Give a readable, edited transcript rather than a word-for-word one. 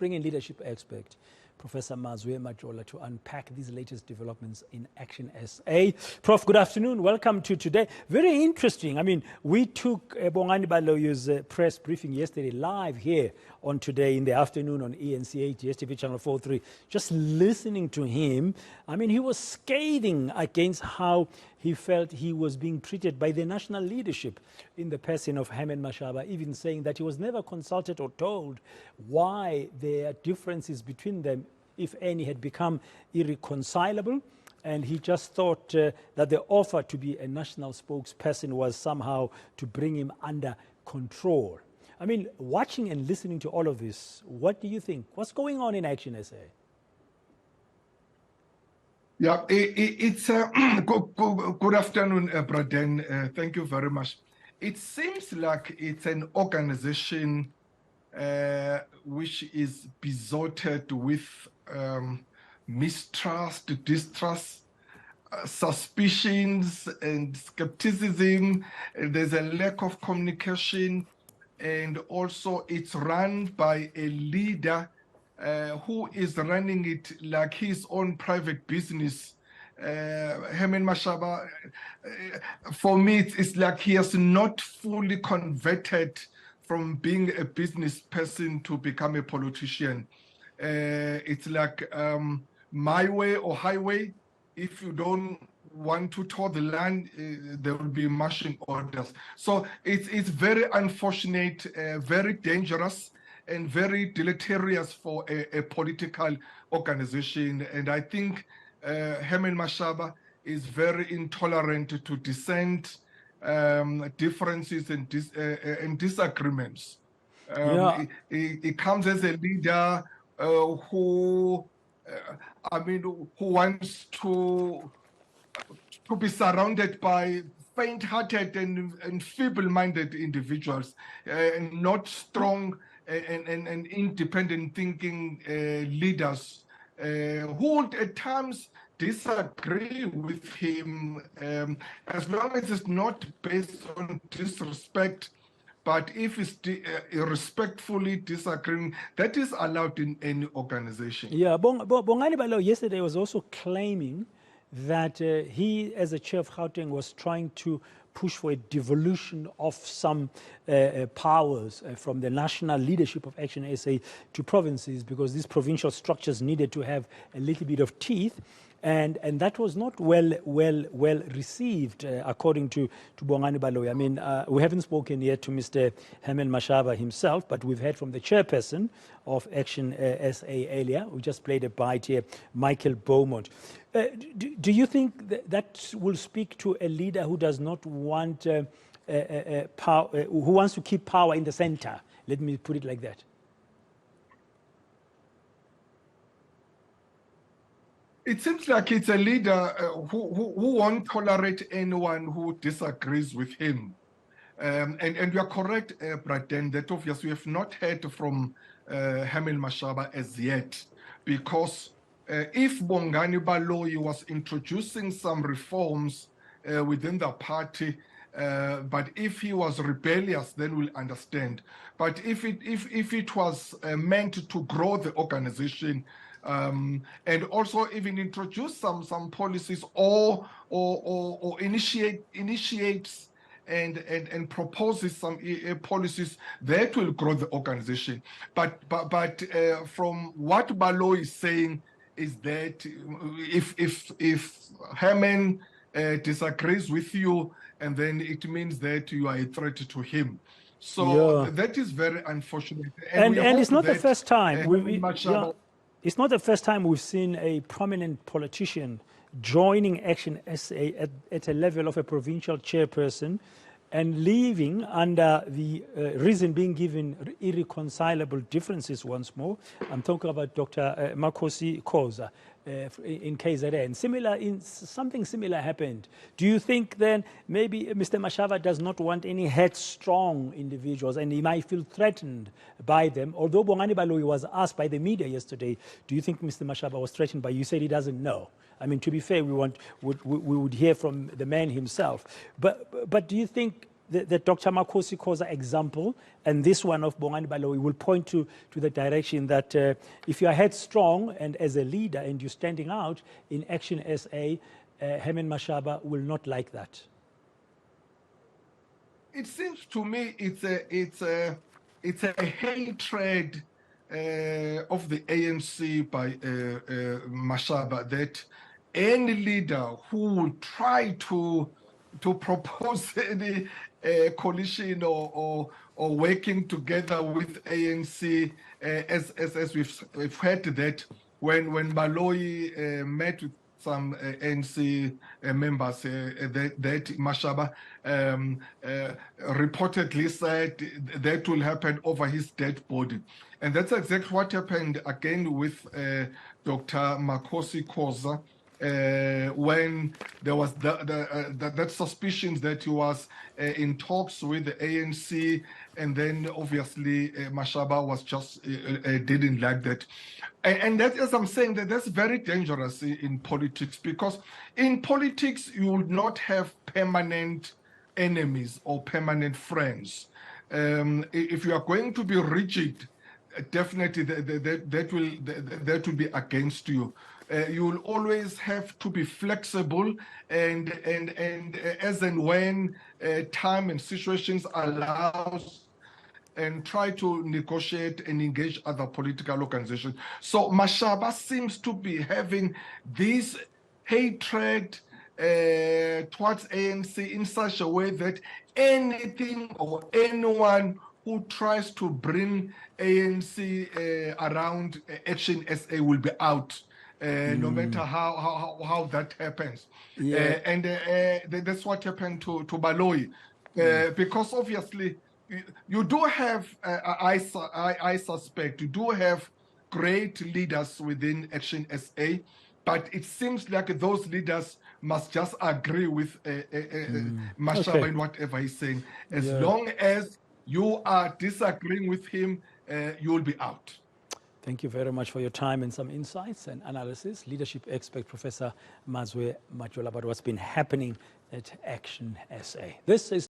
bring in leadership expert Professor Mazwe Majola to unpack these latest developments in ActionSA. Prof, good afternoon. Welcome to today. Very interesting. I mean, we took Bongani Baloyo's press briefing yesterday live here on Today in the afternoon on eNCA, GSTV Channel 43. Just listening to him, I mean, he was scathing against how he felt he was being treated by the national leadership in the person of Mashaba, even saying that he was never consulted or told why there are differences between them, if any, had become irreconcilable. And he just thought that the offer to be a national spokesperson was somehow to bring him under control. I mean, watching and listening to all of this, what do you think? What's going on in ActionSA? Yeah, it's good afternoon, Braden. Thank you very much. It seems like it's an organization which is besotted with mistrust, distrust, suspicions, and skepticism. There's a lack of communication, and also it's run by a leader who is running it like his own private business. Mashaba, for me, it's like he has not fully converted from being a business person to become a politician. It's like my way or highway. If you don't want to tour the land, there will be marching orders. So it's very unfortunate, very dangerous, and very deleterious for a political organization. And I think Mashaba is very intolerant to dissent, differences, and disagreements. He comes as a leader who wants to be surrounded by faint-hearted and feeble-minded individuals, and not strong and independent thinking leaders who would at times disagree with him, as long as it's not based on disrespect. But if it's respectfully disagreeing, that is allowed in any organization. Yeah, Bongani Balo yesterday was also claiming that he, as a chair of Gauteng, was trying to push for a devolution of some powers from the national leadership of ActionSA to provinces, because these provincial structures needed to have a little bit of teeth. And that was not well received, according to Bongani Baloyi. I mean, we haven't spoken yet to Mr. Mashaba himself, but we've heard from the chairperson of ActionSA earlier. We just played a bite here, Michael Beaumont. Do you think that will speak to a leader who does not want power, who wants to keep power in the center? Let me put it like that. It seems like it's a leader who won't tolerate anyone who disagrees with him. And you are correct, Braden, that obviously we have not heard from Mashaba as yet, because if Bongani Baloyi was introducing some reforms within the party, but if he was rebellious, then we'll understand. But if it was meant to grow the organization, and also even introduce some policies or initiates and proposes some policies that will grow the organization. But from what Baloyi is saying is that if Herman disagrees with you, and then it means that you are a threat to him. So that is very unfortunate. And it's not the first time. It's not the first time we've seen a prominent politician joining ActionSA at a level of a provincial chairperson and leaving under the reason being given irreconcilable differences once more. I'm talking about Dr. Makosi Khoza in KZN. Something similar happened. Do you think then maybe Mr. Mashaba does not want any headstrong individuals and he might feel threatened by them? Although Bongani Baloyi was asked by the media yesterday, do you think Mr. Mashaba was threatened by you? He said he doesn't know. I mean, to be fair, we would hear from the man himself. But do you think the Dr. Makhosi Khoza example and this one of Bongani Baloyi will point to the direction that if you are headstrong and as a leader and you're standing out in Action SA, Herman Mashaba will not like that. It seems to me it's a hatred of the ANC by Mashaba, that any leader who will try to propose any coalition or working together with ANC, as we've heard that when Baloyi met with some ANC members, that Mashaba reportedly said that will happen over his dead body. And that's exactly what happened again with Dr. Makhosi Khoza, when there was that suspicions that he was in talks with the ANC, and then obviously Mashaba was just didn't like that. And that, as I'm saying, that's very dangerous in politics, because in politics you will not have permanent enemies or permanent friends. If you are going to be rigid, definitely that will be against you. You will always have to be flexible, and as and when time and situations allows, and try to negotiate and engage other political organizations. So Mashaba seems to be having this hatred towards ANC in such a way that anything or anyone who tries to bring ANC around Action SA will be out, no matter how that happens. Yeah. And that's what happened to Baloyi, because obviously you do have, I suspect, you do have great leaders within Action SA, but it seems like those leaders must just agree with Mashaba in whatever he's saying. As long as you are disagreeing with him, you will be out. Thank you very much for your time and some insights and analysis. Leadership expert Professor Mazwe Majola about what's been happening at Action SA. This is